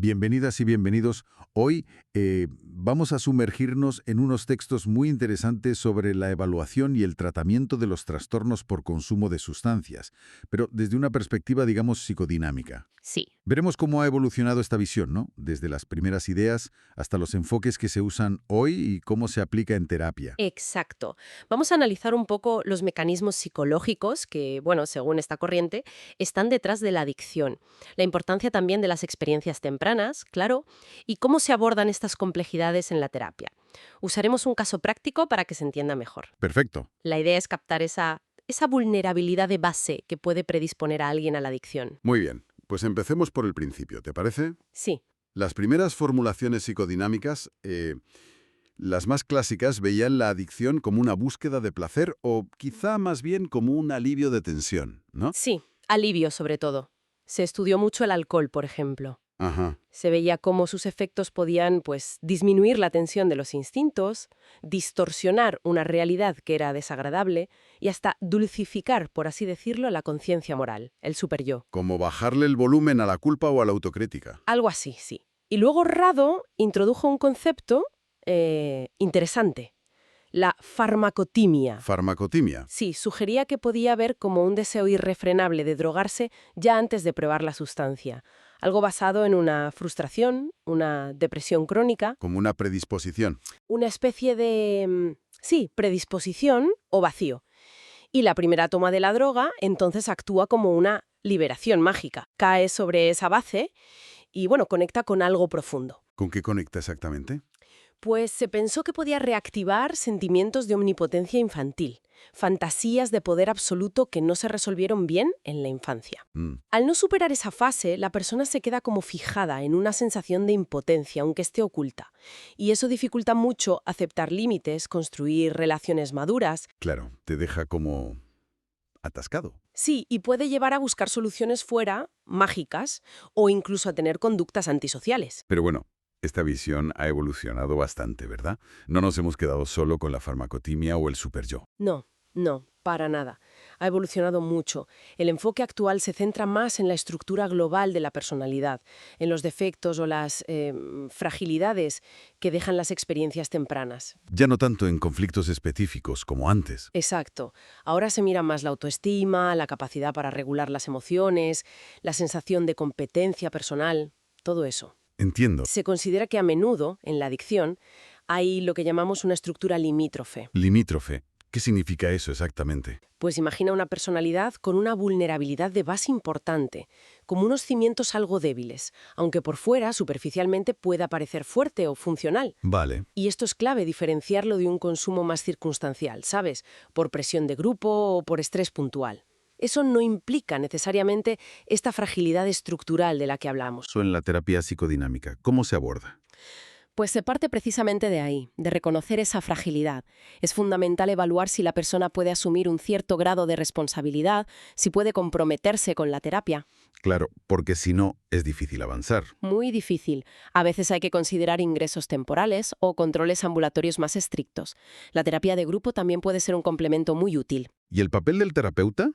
Bienvenidas y bienvenidos. Hoy vamos a sumergirnos en unos textos muy interesantes sobre la evaluación y el tratamiento de los trastornos por consumo de sustancias, pero desde una perspectiva, digamos, psicodinámica. Sí, Veremos cómo ha evolucionado esta visión, ¿no? Desde las primeras ideas hasta los enfoques que se usan hoy y cómo se aplica en terapia. exacto. Vamos a analizar un poco los mecanismos psicológicos que, bueno, según esta corriente, están detrás de la adicción. La importancia también de las experiencias tempranas, claro, y cómo se abordan estas complejidades en la terapia. Usaremos un caso práctico para que se entienda mejor. Perfecto. La idea es captar esa vulnerabilidad de base que puede predisponer a alguien a la adicción. Muy bien, pues empecemos por el principio, ¿te parece? Sí, Las primeras formulaciones psicodinámicas, las más clásicas, veían la adicción como una búsqueda de placer o quizá más bien como un alivio de tensión, ¿no? sí, alivio sobre todo. Se estudió mucho el alcohol, por ejemplo. Ajá. Se veía cómo sus efectos podían, pues, disminuir la tensión de los instintos, distorsionar una realidad que era desagradable y hasta dulcificar, por así decirlo, la conciencia moral, el superyo. Como bajarle el volumen a la culpa o a la autocrítica. Algo así, sí. Y luego Rado introdujo un concepto interesante, la farmacotimia. Farmacotimia. Sí, sugería que podía haber como un deseo irrefrenable de drogarse ya antes de probar la sustancia. Algo basado en una frustración, una depresión crónica, Como una predisposición. una especie de, sí, predisposición o vacío. Y la primera toma de la droga entonces actúa como una liberación mágica. Cae sobre esa base y, bueno, conecta con algo profundo. ¿Con qué conecta exactamente? Pues se pensó que podía reactivar sentimientos de omnipotencia infantil, fantasías de poder absoluto que no se resolvieron bien en la infancia. Mm. Al no superar esa fase, la persona se queda como fijada en una sensación de impotencia, aunque esté oculta. Y eso dificulta mucho aceptar límites, construir relaciones maduras. Claro, te deja como atascado. Sí, y puede llevar a buscar soluciones fuera, mágicas, o incluso a tener conductas antisociales. Pero bueno, esta visión ha evolucionado bastante, ¿verdad? No nos hemos quedado solo con la farmacotimia o el superyo. No, no, para nada. Ha evolucionado mucho. El enfoque actual se centra más en la estructura global de la personalidad, en los defectos o las fragilidades que dejan las experiencias tempranas. Ya no tanto en conflictos específicos como antes. Exacto. Ahora se mira más la autoestima, la capacidad para regular las emociones, la sensación de competencia personal, todo eso. Entiendo. Se considera que a menudo, en la adicción, hay lo que llamamos una estructura limítrofe. Limítrofe. ¿Qué significa eso exactamente? Pues imagina una personalidad con una vulnerabilidad de base importante, como unos cimientos algo débiles, aunque por fuera, superficialmente, pueda parecer fuerte o funcional. Vale. Y esto es clave, diferenciarlo de un consumo más circunstancial, ¿sabes? Por presión de grupo o por estrés puntual. Eso no implica necesariamente esta fragilidad estructural de la que hablamos. Eso en la terapia psicodinámica. ¿Cómo se aborda? Pues se parte precisamente de ahí, de reconocer esa fragilidad. Es fundamental evaluar si la persona puede asumir un cierto grado de responsabilidad, si puede comprometerse con la terapia. Claro, porque si no, es difícil avanzar. Muy difícil. A veces hay que considerar ingresos temporales o controles ambulatorios más estrictos. La terapia de grupo también puede ser un complemento muy útil. ¿Y el papel del terapeuta?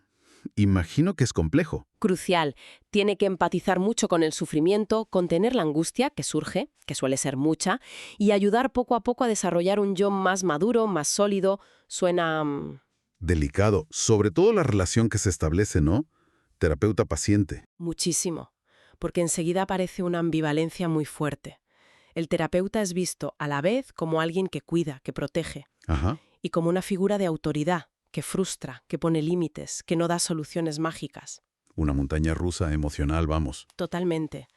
Imagino que es complejo. Crucial. Tiene que empatizar mucho con el sufrimiento, contener la angustia que surge, que suele ser mucha, y ayudar poco a poco a desarrollar un yo más maduro, más sólido. Suena... Delicado, sobre todo la relación que se establece, ¿no? Terapeuta-paciente. muchísimo, porque enseguida aparece una ambivalencia muy fuerte. El terapeuta es visto a la vez como alguien que cuida, que protege, Ajá. y como una figura de autoridad, que frustra, que pone límites, que no da soluciones mágicas. Una montaña rusa emocional, vamos. Totalmente.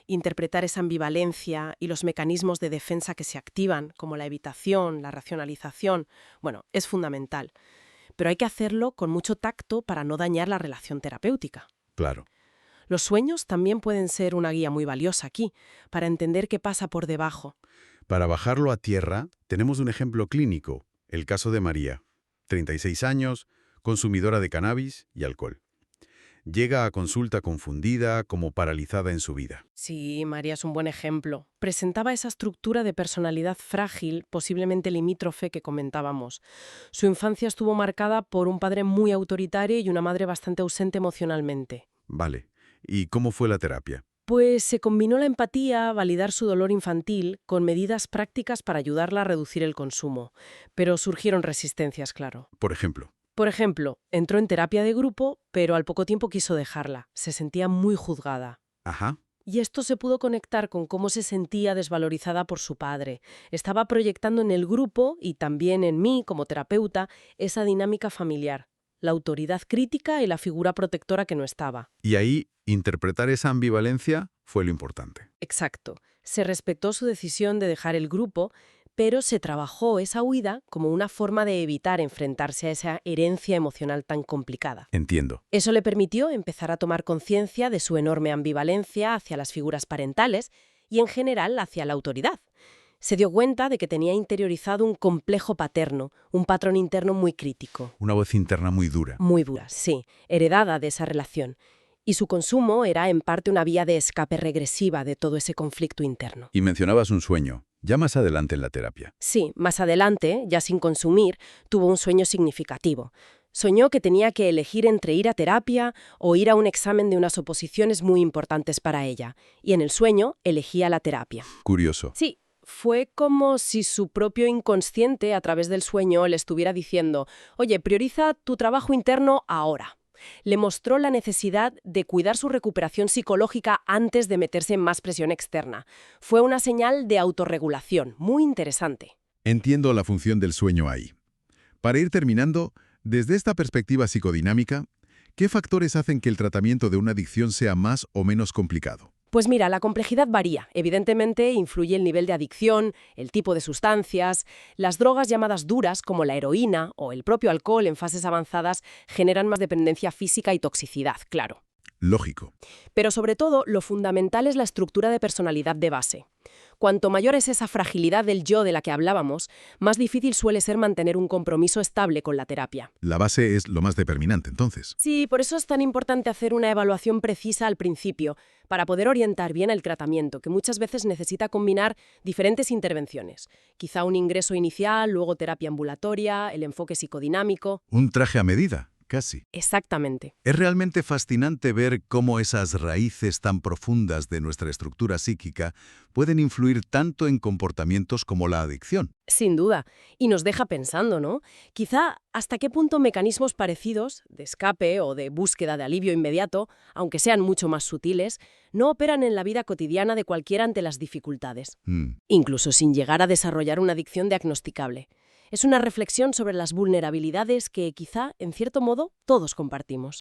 Interpretar esa ambivalencia y los mecanismos de defensa que se activan, como la evitación, la racionalización, bueno, es fundamental. Pero hay que hacerlo con mucho tacto para no dañar la relación terapéutica. Claro. Los sueños también pueden ser una guía muy valiosa aquí, para entender qué pasa por debajo. Para bajarlo a tierra, tenemos un ejemplo clínico, el caso de María, 36 años, consumidora de cannabis y alcohol. Llega a consulta confundida, como paralizada en su vida. Sí, María es un buen ejemplo. Presentaba esa estructura de personalidad frágil, posiblemente limítrofe que comentábamos. Su infancia estuvo marcada por un padre muy autoritario y una madre bastante ausente emocionalmente. Vale. ¿Y cómo fue la terapia? Pues se combinó la empatía, validar su dolor infantil, con medidas prácticas para ayudarla a reducir el consumo. Pero surgieron resistencias, claro. Por ejemplo. Por ejemplo, entró en terapia de grupo, pero al poco tiempo quiso dejarla. Se sentía muy juzgada. Ajá. Y esto se pudo conectar con cómo se sentía desvalorizada por su padre. Estaba proyectando en el grupo, y también en mí como terapeuta, esa dinámica familiar, la autoridad crítica y la figura protectora que no estaba. Y ahí, interpretar esa ambivalencia fue lo importante. Exacto. Se respetó su decisión de dejar el grupo, pero se trabajó esa huida como una forma de evitar enfrentarse a esa herencia emocional tan complicada. Entiendo. Eso le permitió empezar a tomar conciencia de su enorme ambivalencia hacia las figuras parentales y en general hacia la autoridad. Se dio cuenta de que tenía interiorizado un complejo paterno, un patrón interno muy crítico. Una voz interna muy dura. Muy dura, sí, heredada de esa relación. Y su consumo era en parte una vía de escape regresiva de todo ese conflicto interno. Y mencionabas un sueño, ya más adelante en la terapia. Sí, más adelante, ya sin consumir, tuvo un sueño significativo. Soñó que tenía que elegir entre ir a terapia o ir a un examen de unas oposiciones muy importantes para ella. Y en el sueño elegía la terapia. Curioso. Sí, fue como si su propio inconsciente, a través del sueño, le estuviera diciendo: oye, prioriza tu trabajo interno ahora. Le mostró la necesidad de cuidar su recuperación psicológica antes de meterse en más presión externa. Fue una señal de autorregulación, muy interesante. Entiendo la función del sueño ahí. Para ir terminando, desde esta perspectiva psicodinámica, ¿qué factores hacen que el tratamiento de una adicción sea más o menos complicado? Pues mira, la complejidad varía. Evidentemente, influye el nivel de adicción, el tipo de sustancias. Las drogas llamadas duras, como la heroína o el propio alcohol en fases avanzadas, generan más dependencia física y toxicidad, claro. Lógico. Pero sobre todo, lo fundamental es la estructura de personalidad de base. Cuanto mayor es esa fragilidad del yo de la que hablábamos, más difícil suele ser mantener un compromiso estable con la terapia. La base es lo más determinante, entonces. Sí, por eso es tan importante hacer una evaluación precisa al principio, para poder orientar bien el tratamiento, que muchas veces necesita combinar diferentes intervenciones. Quizá un ingreso inicial, luego terapia ambulatoria, el enfoque psicodinámico. Un traje a medida, casi. Exactamente. Es realmente fascinante ver cómo esas raíces tan profundas de nuestra estructura psíquica pueden influir tanto en comportamientos como la adicción. Sin duda. Y nos deja pensando, ¿no? Quizá hasta qué punto mecanismos parecidos, de escape o de búsqueda de alivio inmediato, aunque sean mucho más sutiles, no operan en la vida cotidiana de cualquiera ante las dificultades. Incluso sin llegar a desarrollar una adicción diagnosticable. Es una reflexión sobre las vulnerabilidades que quizá, en cierto modo, todos compartimos.